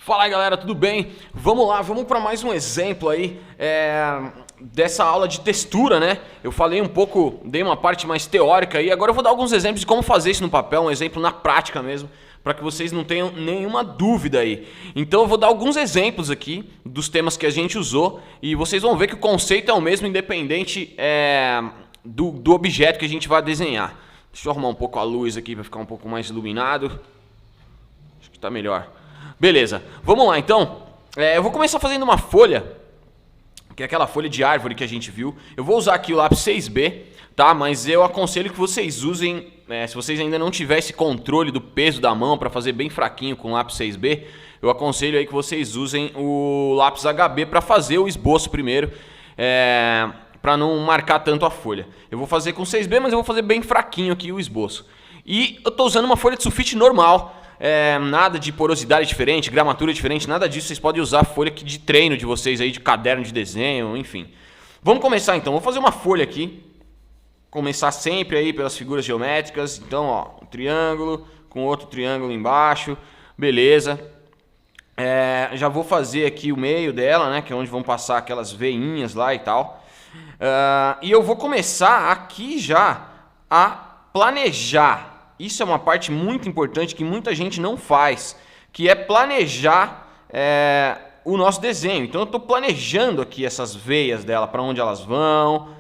Fala aí galera, tudo bem? Vamos lá, vamos para mais um exemplo aí dessa aula de textura, né? Eu falei um pouco, dei uma parte mais teórica aí, agora eu vou dar alguns exemplos de como fazer isso no papel, um exemplo na prática mesmo, para que vocês não tenham nenhuma dúvida aí. Então eu vou dar alguns exemplos aqui dos temas que a gente usou e vocês vão ver que o conceito é o mesmo, independente do objeto que a gente vai desenhar. Deixa eu arrumar um pouco a luz aqui para ficar um pouco mais iluminado. Acho que está melhor. Beleza, vamos lá então. Eu vou começar fazendo uma folha, que é aquela folha de árvore que a gente viu. Eu vou usar aqui o lápis 6B, tá? Mas eu aconselho que vocês usem, se vocês ainda não tiverem esse controle do peso da mão para fazer bem fraquinho com o lápis 6B, eu aconselho aí que vocês usem o lápis HB para fazer o esboço primeiro, para não marcar tanto a folha. Eu vou fazer com 6B, mas eu vou fazer bem fraquinho aqui o esboço. E eu estou usando uma folha de sulfite normal. Nada de porosidade diferente, gramatura diferente, nada disso. Vocês podem usar a folha aqui de treino de vocês aí, de caderno de desenho, enfim. Vamos começar então, vou fazer uma folha aqui. Começar sempre aí pelas figuras geométricas. Então, ó, um triângulo com outro triângulo embaixo, beleza. Já vou fazer aqui o meio dela, né, que é onde vão passar aquelas veinhas lá e tal. E eu vou começar aqui já a planejar. Isso é uma parte muito importante que muita gente não faz, que é planejar o nosso desenho. Então eu estou planejando aqui essas veias dela, para onde elas vão.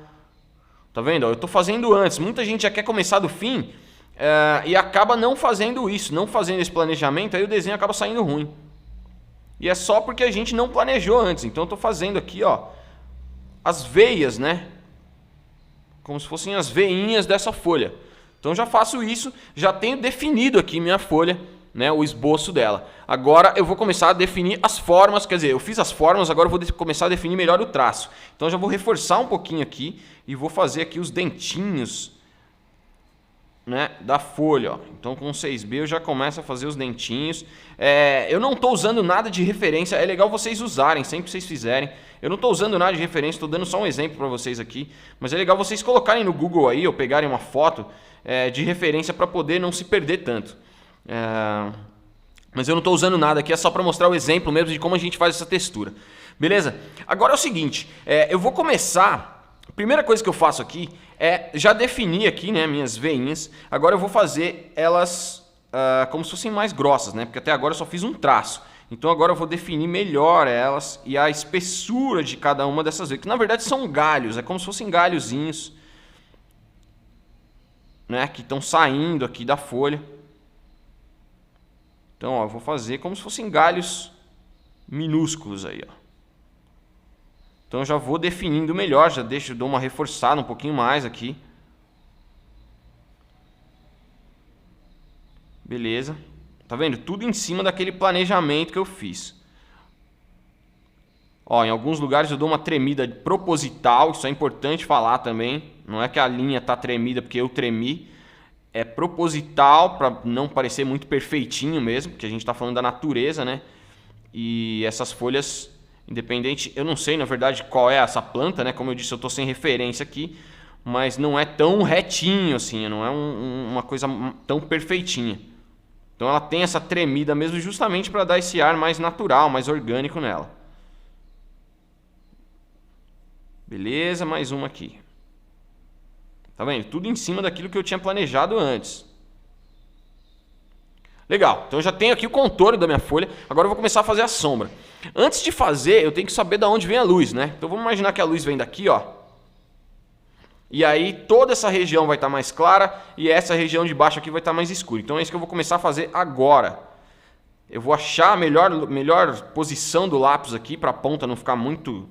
Tá vendo? Eu estou fazendo antes. Muita gente já quer começar do fim e acaba não fazendo isso, não fazendo esse planejamento, aí o desenho acaba saindo ruim. E é só porque a gente não planejou antes. Então eu estou fazendo aqui, ó, as veias, né? Como se fossem as veinhas dessa folha. Então já faço isso, já tenho definido aqui minha folha, né, o esboço dela. Agora eu vou começar a definir as formas, quer dizer, eu fiz as formas, agora eu vou começar a definir melhor o traço. Então já vou reforçar um pouquinho aqui e vou fazer aqui os dentinhos, né, da folha. Ó. Então com 6B eu já começo a fazer os dentinhos. Eu não estou usando nada de referência, é legal vocês usarem, sempre que vocês fizerem. Eu não estou usando nada de referência, estou dando só um exemplo para vocês aqui. Mas é legal vocês colocarem no Google aí, ou pegarem uma foto de referência para poder não se perder tanto. Mas eu não estou usando nada aqui, é só para mostrar o exemplo mesmo de como a gente faz essa textura. Beleza? Agora é o seguinte, eu vou começar, a primeira coisa que eu faço aqui é já definir aqui, né, minhas veinhas. Agora eu vou fazer elas como se fossem mais grossas, né, porque até agora eu só fiz um traço. Então agora eu vou definir melhor elas e a espessura de cada uma dessas veias, que na verdade são galhos, é como se fossem galhozinhos, né, que estão saindo aqui da folha. Então, ó, eu vou fazer como se fossem galhos minúsculos aí, ó. Então eu já vou definindo melhor, já dou uma reforçada um pouquinho mais aqui. Beleza. Tá vendo? Tudo em cima daquele planejamento que eu fiz. Ó, em alguns lugares eu dou uma tremida proposital, isso é importante falar também. Não é que a linha tá tremida porque eu tremi. É proposital para não parecer muito perfeitinho mesmo, porque a gente está falando da natureza, né? E essas folhas, independente, eu não sei na verdade qual é essa planta, né? Como eu disse, eu estou sem referência aqui, mas não é tão retinho assim, não é uma coisa tão perfeitinha. Então ela tem essa tremida mesmo justamente para dar esse ar mais natural, mais orgânico nela. Beleza, mais uma aqui. Tá vendo? Tudo em cima daquilo que eu tinha planejado antes. Legal, então eu já tenho aqui o contorno da minha folha. Agora eu vou começar a fazer a sombra. Antes de fazer, eu tenho que saber de onde vem a luz, né? Então vamos imaginar que a luz vem daqui, ó. E aí toda essa região vai estar mais clara e essa região de baixo aqui vai estar mais escura. Então é isso que eu vou começar a fazer agora. Eu vou achar a melhor posição do lápis aqui para a ponta não ficar muito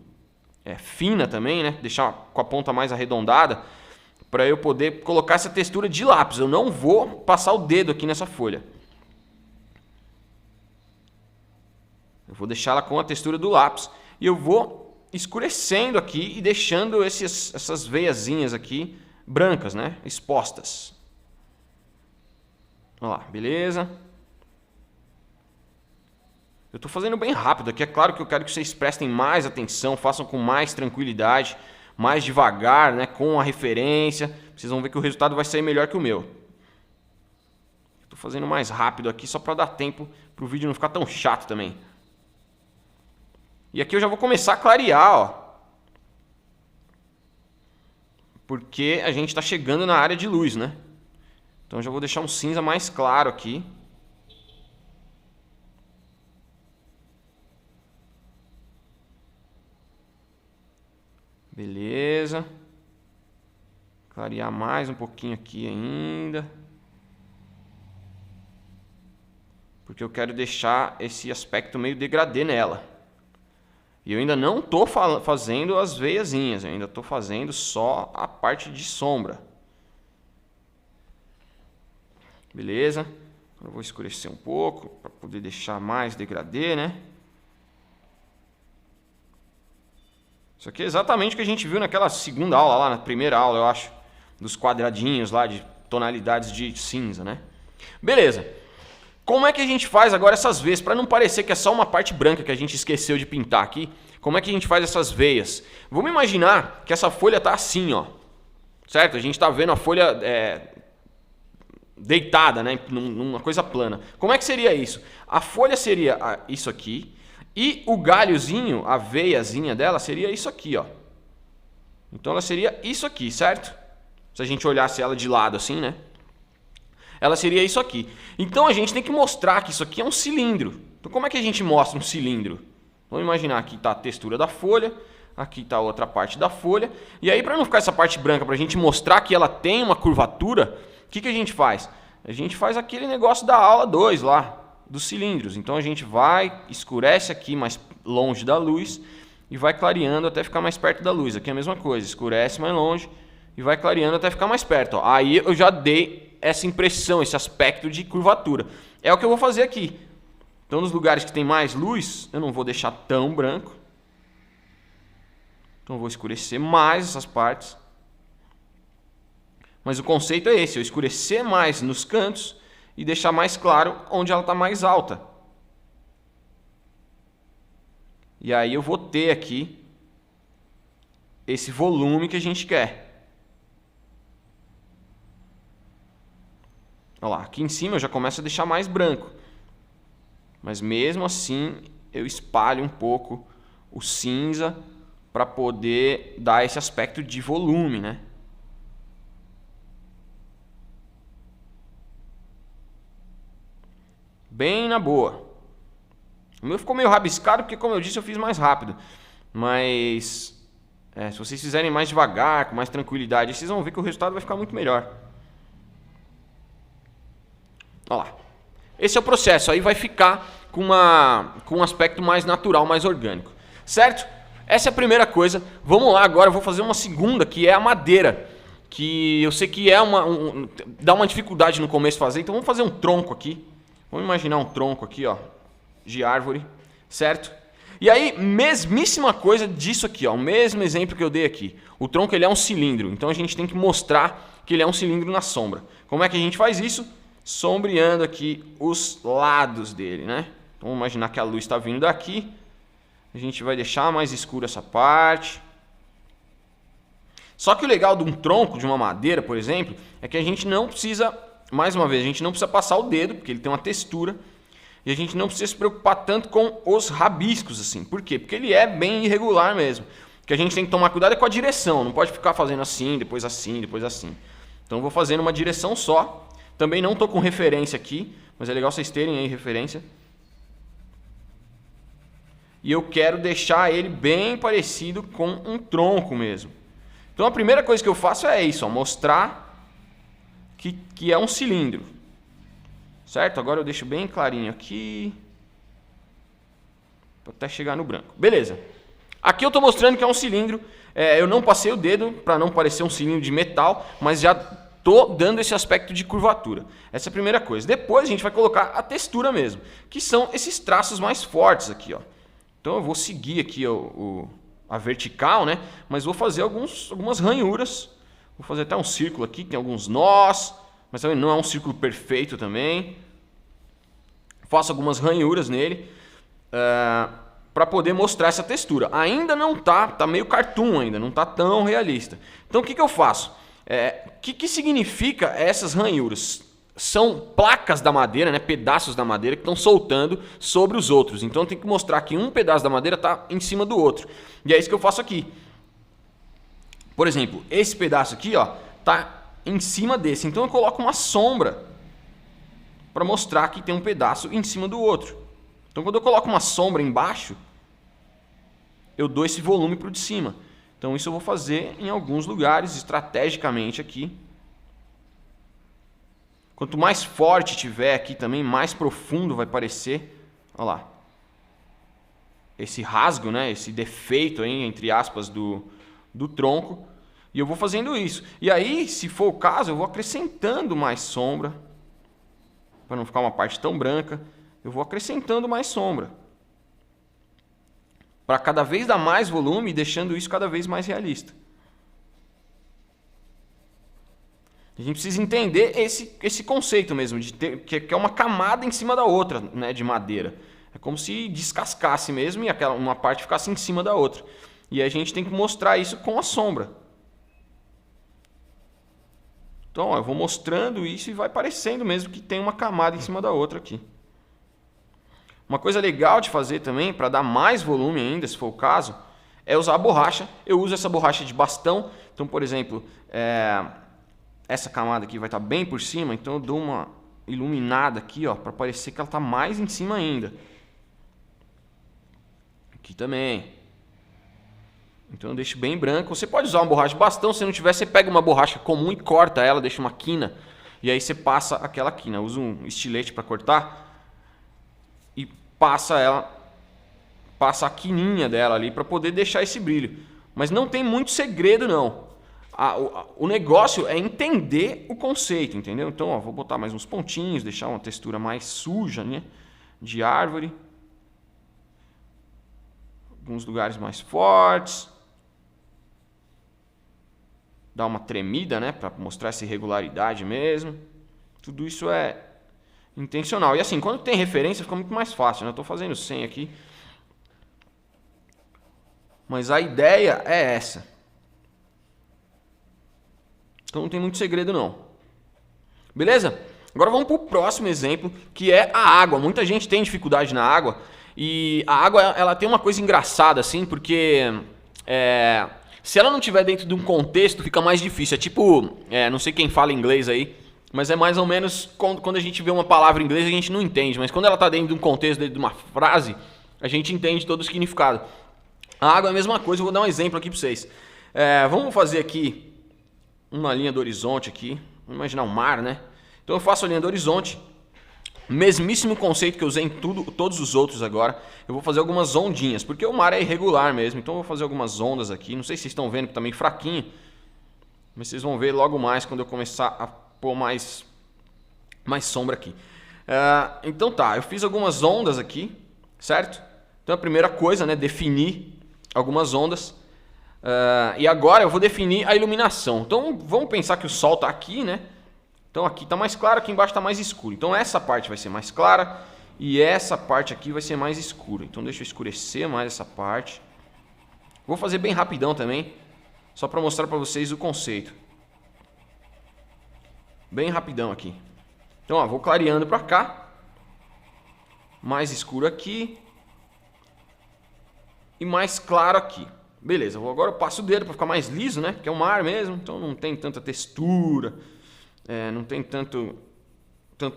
fina também, né? Deixar com a ponta mais arredondada para eu poder colocar essa textura de lápis. Eu não vou passar o dedo aqui nessa folha. Eu vou deixar ela com a textura do lápis e eu vou escurecendo aqui e deixando essas veiazinhas aqui brancas, né, expostas. Olha lá, beleza? Eu estou fazendo bem rápido aqui. É claro que eu quero que vocês prestem mais atenção, façam com mais tranquilidade, mais devagar, né, com a referência. Vocês vão ver que o resultado vai sair melhor que o meu. Estou fazendo mais rápido aqui só para dar tempo para o vídeo não ficar tão chato também. E aqui eu já vou começar a clarear, ó. Porque a gente está chegando na área de luz, né? Então eu já vou deixar um cinza mais claro aqui. Beleza. Clarear mais um pouquinho aqui ainda. Porque eu quero deixar esse aspecto meio degradê nela. E eu ainda não estou fazendo as veiazinhas, eu ainda estou fazendo só a parte de sombra. Beleza? Agora eu vou escurecer um pouco para poder deixar mais degradê, né? Isso aqui é exatamente o que a gente viu naquela segunda aula, lá na primeira aula, eu acho. Dos quadradinhos lá de tonalidades de cinza, né? Beleza. Como é que a gente faz agora essas veias? Para não parecer que é só uma parte branca que a gente esqueceu de pintar aqui. Como é que a gente faz essas veias? Vamos imaginar que essa folha está assim, ó. Certo? A gente está vendo a folha deitada, né? Numa coisa plana. Como é que seria isso? A folha seria isso aqui. E o galhozinho, a veiazinha dela, seria isso aqui, ó. Então ela seria isso aqui, certo? Se a gente olhasse ela de lado assim, né? Ela seria isso aqui. Então a gente tem que mostrar que isso aqui é um cilindro. Então como é que a gente mostra um cilindro? Vamos imaginar aqui está a textura da folha, aqui está a outra parte da folha. E aí, para não ficar essa parte branca, para a gente mostrar que ela tem uma curvatura, o que a gente faz? A gente faz aquele negócio da aula 2 lá, dos cilindros. Então a gente vai, escurece aqui mais longe da luz e vai clareando até ficar mais perto da luz. Aqui é a mesma coisa, escurece mais longe e vai clareando até ficar mais perto. Ó. Aí eu já dei essa impressão, esse aspecto de curvatura. É o que eu vou fazer aqui. Então nos lugares que tem mais luz, eu não vou deixar tão branco. Então eu vou escurecer mais essas partes. Mas o conceito é esse, eu escurecer mais nos cantos e deixar mais claro onde ela está mais alta. E aí eu vou ter aqui esse volume que a gente quer. Olha lá, aqui em cima eu já começo a deixar mais branco. Mas mesmo assim eu espalho um pouco o cinza para poder dar esse aspecto de volume, né? Bem na boa. O meu ficou meio rabiscado porque, como eu disse, eu fiz mais rápido. Mas se vocês fizerem mais devagar, com mais tranquilidade, vocês vão ver que o resultado vai ficar muito melhor. Olha lá. Esse é o processo. Aí vai ficar com um aspecto mais natural, mais orgânico. Certo? Essa é a primeira coisa. Vamos lá agora, eu vou fazer uma segunda, que é a madeira. Que eu sei que dá uma dificuldade no começo fazer. Então vamos fazer um tronco aqui. Vamos imaginar um tronco aqui, ó, de árvore, certo? E aí, mesmíssima coisa disso aqui, ó, o mesmo exemplo que eu dei aqui. O tronco ele é um cilindro, então a gente tem que mostrar que ele é um cilindro na sombra. Como é que a gente faz isso? Sombreando aqui os lados dele, né? Então, vamos imaginar que a luz está vindo daqui. A gente vai deixar mais escuro essa parte. Só que o legal de um tronco, de uma madeira, por exemplo, é que a gente não precisa... Mais uma vez, a gente não precisa passar o dedo, porque ele tem uma textura. E a gente não precisa se preocupar tanto com os rabiscos, assim. Por quê? Porque ele é bem irregular mesmo. O que a gente tem que tomar cuidado é com a direção. Não pode ficar fazendo assim, depois assim, depois assim. Então eu vou fazendo uma direção só. Também não estou com referência aqui, mas é legal vocês terem aí referência. E eu quero deixar ele bem parecido com um tronco mesmo. Então a primeira coisa que eu faço é isso, ó, mostrar que é um cilindro, certo? Agora eu deixo bem clarinho aqui, até chegar no branco. Beleza. Aqui eu estou mostrando que é um cilindro. Eu não passei o dedo para não parecer um cilindro de metal, mas já estou dando esse aspecto de curvatura. Essa é a primeira coisa. Depois a gente vai colocar a textura mesmo, que são esses traços mais fortes aqui, ó. Então eu vou seguir aqui a vertical, né? Mas vou fazer algumas ranhuras. Vou fazer até um círculo aqui, tem alguns nós, mas também não é um círculo perfeito também. Faço algumas ranhuras nele para poder mostrar essa textura. Ainda não tá meio cartoon ainda, não tá tão realista. Então o que eu faço? O que significa essas ranhuras? são placas da madeira, né, pedaços da madeira que estão soltando sobre os outros. Então tem que mostrar que um pedaço da madeira está em cima do outro. E é isso que eu faço aqui. Por exemplo, esse pedaço aqui está em cima desse. Então eu coloco uma sombra para mostrar que tem um pedaço em cima do outro. Então quando eu coloco uma sombra embaixo, eu dou esse volume para o de cima. Então isso eu vou fazer em alguns lugares estrategicamente aqui. Quanto mais forte tiver aqui também, mais profundo vai parecer. Olha lá. Esse rasgo, né? Esse defeito aí, entre aspas, do tronco. E eu vou fazendo isso. E aí, se for o caso, eu vou acrescentando mais sombra. Para não ficar uma parte tão branca. Eu vou acrescentando mais sombra. Para cada vez dar mais volume e deixando isso cada vez mais realista. A gente precisa entender esse conceito mesmo, de ter, que é uma camada em cima da outra, né, de madeira. É como se descascasse mesmo e uma parte ficasse em cima da outra. E a gente tem que mostrar isso com a sombra. Então, eu vou mostrando isso e vai parecendo mesmo que tem uma camada em cima da outra aqui. Uma coisa legal de fazer também, para dar mais volume ainda, se for o caso, é usar a borracha. Eu uso essa borracha de bastão. Então, por exemplo, essa camada aqui vai estar bem por cima, então eu dou uma iluminada aqui, para parecer que ela está mais em cima ainda. Aqui também. Então eu deixo bem branco. Você pode usar uma borracha de bastão, se não tiver, você pega uma borracha comum e corta ela, deixa uma quina, e aí você passa aquela quina. Usa um estilete para cortar e passa a quininha dela ali para poder deixar esse brilho. Mas não tem muito segredo não. O negócio é entender o conceito, entendeu? Então, vou botar mais uns pontinhos, deixar uma textura mais suja, né, de árvore. Alguns lugares mais fortes. Dar uma tremida, né, para mostrar essa irregularidade mesmo. Tudo isso é intencional. E assim, quando tem referência, fica muito mais fácil, né? Eu estou fazendo sem aqui. Mas a ideia é essa. Então não tem muito segredo não. Beleza? Agora vamos para o próximo exemplo, que é a água. Muita gente tem dificuldade na água. E a água, ela tem uma coisa engraçada, assim, porque se ela não estiver dentro de um contexto, fica mais difícil. É tipo, não sei quem fala inglês aí, mas é mais ou menos quando a gente vê uma palavra em inglês, a gente não entende. Mas quando ela está dentro de um contexto, dentro de uma frase, a gente entende todo o significado. A água é a mesma coisa, eu vou dar um exemplo aqui para vocês. Vamos fazer aqui uma linha do horizonte aqui. Vamos imaginar um mar, né? Então eu faço a linha do horizonte. Mesmíssimo conceito que eu usei em todos os outros agora. Eu vou fazer algumas ondinhas, porque o mar é irregular mesmo. Então eu vou fazer algumas ondas aqui. Não sei se vocês estão vendo que está meio fraquinho. Mas vocês vão ver logo mais quando eu começar a pôr mais sombra aqui. Então tá, eu fiz algumas ondas aqui, certo? Então a primeira coisa, né, definir algumas ondas. E agora eu vou definir a iluminação. Então vamos pensar que o sol está aqui, né? Então aqui está mais claro, aqui embaixo está mais escuro. Então essa parte vai ser mais clara e essa parte aqui vai ser mais escura. Então deixa eu escurecer mais essa parte. Vou fazer bem rapidão também, só para mostrar para vocês o conceito. Bem rapidão aqui. Então vou clareando para cá. Mais escuro aqui. E mais claro aqui. Beleza, agora eu passo o dedo para ficar mais liso, né? Porque é um mar mesmo, então não tem tanta textura, não tem tanto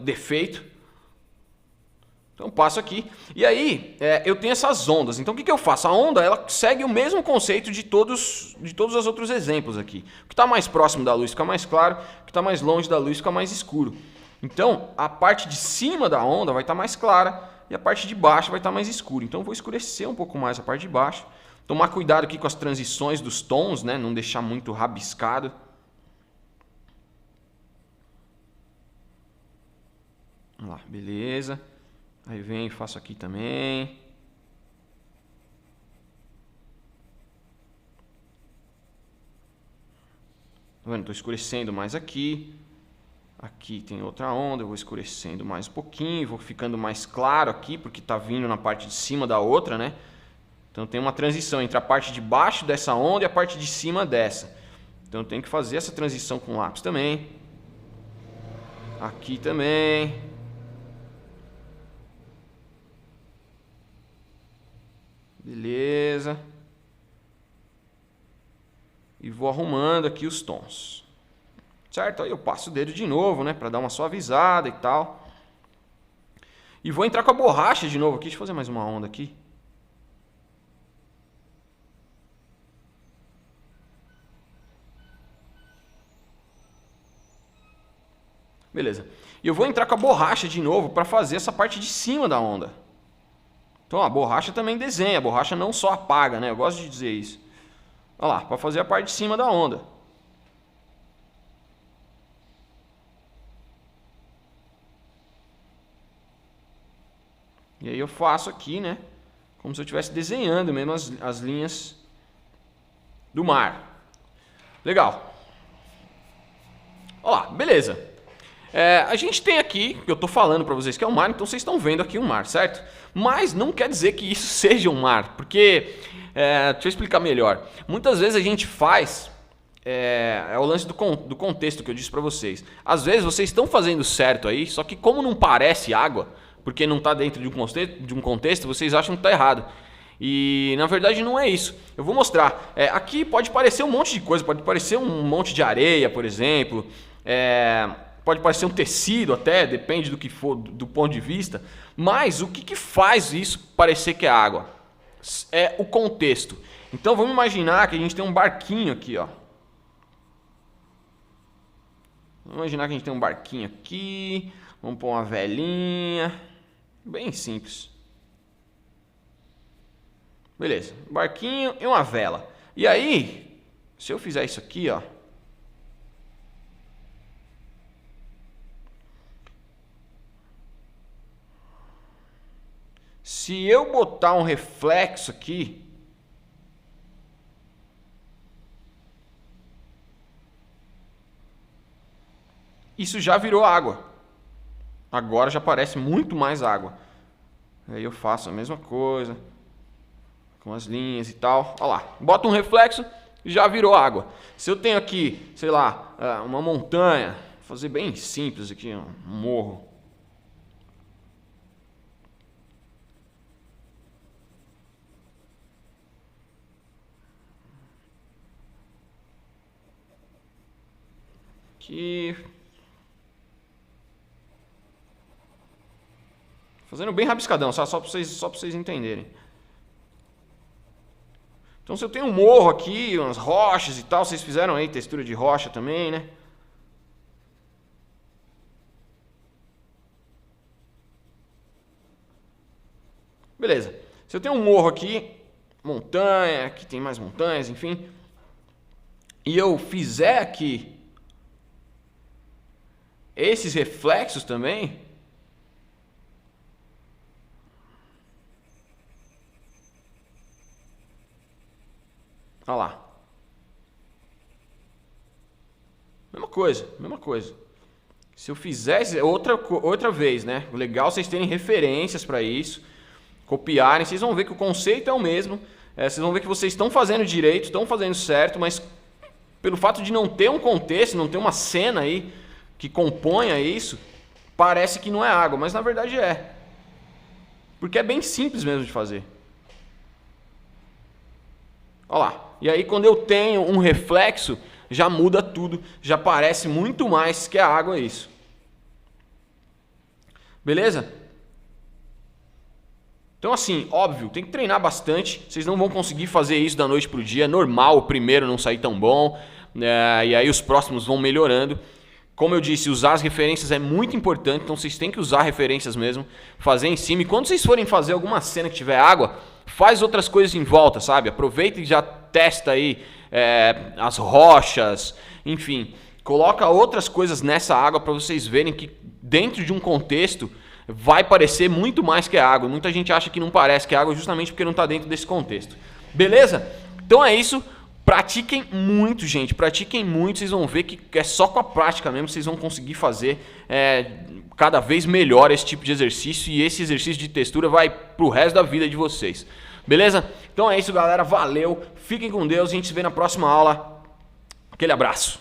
defeito. Então eu passo aqui. E aí eu tenho essas ondas. Então o que eu faço? A onda ela segue o mesmo conceito de todos os outros exemplos aqui. O que está mais próximo da luz fica mais claro, o que está mais longe da luz fica mais escuro. Então a parte de cima da onda vai estar mais clara e a parte de baixo vai estar mais escura. Então eu vou escurecer um pouco mais a parte de baixo. Tomar cuidado aqui com as transições dos tons, né? Não deixar muito rabiscado. Vamos lá, beleza. Aí vem e faço aqui também. Tá vendo? Estou escurecendo mais aqui. Aqui tem outra onda, eu vou escurecendo mais um pouquinho, vou ficando mais claro aqui, porque está vindo na parte de cima da outra, né? Então tem uma transição entre a parte de baixo dessa onda e a parte de cima dessa. Então eu tenho que fazer essa transição com lápis também. Aqui também. Beleza. E vou arrumando aqui os tons. Certo? Aí eu passo o dedo de novo, né? Pra dar uma suavizada e tal. E vou entrar com a borracha de novo aqui. Deixa eu fazer mais uma onda aqui. Beleza. E eu vou entrar com a borracha de novo para fazer essa parte de cima da onda. Então a borracha também desenha, a borracha não só apaga, né? Eu gosto de dizer isso. Olha lá, para fazer a parte de cima da onda. E aí eu faço aqui, né? Como se eu estivesse desenhando mesmo as linhas do mar. Legal. Olha lá, beleza. A gente tem aqui, que eu estou falando para vocês que é um mar, então vocês estão vendo aqui um mar, certo? Mas não quer dizer que isso seja um mar, porque, deixa eu explicar melhor. Muitas vezes a gente faz, é o lance do contexto que eu disse para vocês. Às vezes vocês estão fazendo certo aí, só que como não parece água, porque não está dentro de um contexto, vocês acham que está errado. E na verdade não é isso. Eu vou mostrar. Aqui pode parecer um monte de coisa, pode parecer um monte de areia, por exemplo. Pode parecer um tecido até, depende do que for, do ponto de vista. Mas o que faz isso parecer que é água? É o contexto. Então vamos imaginar que a gente tem um barquinho aqui, ó. Vamos imaginar que a gente tem um barquinho aqui. Vamos pôr uma velinha. Bem simples. Beleza. Barquinho e uma vela. E aí, se eu fizer isso aqui, ó. Se eu botar um reflexo aqui, isso já virou água. Agora já parece muito mais água. Aí eu faço a mesma coisa com as linhas e tal. Olha lá, bota um reflexo, já virou água. Se eu tenho aqui, sei lá, uma montanha, vou fazer bem simples aqui, um morro. Aqui. Fazendo bem rabiscadão, só para vocês entenderem. Então se eu tenho um morro aqui, umas rochas e tal, vocês fizeram aí textura de rocha também, né? Beleza. Se eu tenho um morro aqui, montanha, aqui tem mais montanhas, enfim. E eu fizer aqui esses reflexos também, olha lá. Mesma coisa. Se eu fizesse outra vez, né? O legal é vocês terem referências para isso, copiarem, vocês vão ver que o conceito é o mesmo. Vocês vão ver que vocês estão fazendo direito, estão fazendo certo, mas pelo fato de não ter um contexto, não ter uma cena aí que componha isso, parece que não é água, mas na verdade é. Porque é bem simples mesmo de fazer. Olha lá. E aí quando eu tenho um reflexo, já muda tudo, já parece muito mais que a água isso. Beleza? Então assim, óbvio, tem que treinar bastante, vocês não vão conseguir fazer isso da noite pro dia, é normal o primeiro não sair tão bom, e aí os próximos vão melhorando. Como eu disse, usar as referências é muito importante, então vocês têm que usar referências mesmo, fazer em cima. E quando vocês forem fazer alguma cena que tiver água, faz outras coisas em volta, sabe? Aproveita e já testa aí as rochas, enfim. Coloca outras coisas nessa água para vocês verem que dentro de um contexto vai parecer muito mais que água. Muita gente acha que não parece que é água justamente porque não está dentro desse contexto. Beleza? Então é isso. Pratiquem muito, gente. Pratiquem muito. Vocês vão ver que é só com a prática mesmo que vocês vão conseguir fazer cada vez melhor esse tipo de exercício. E esse exercício de textura vai pro resto da vida de vocês. Beleza? Então é isso, galera. Valeu. Fiquem com Deus. A gente se vê na próxima aula. Aquele abraço.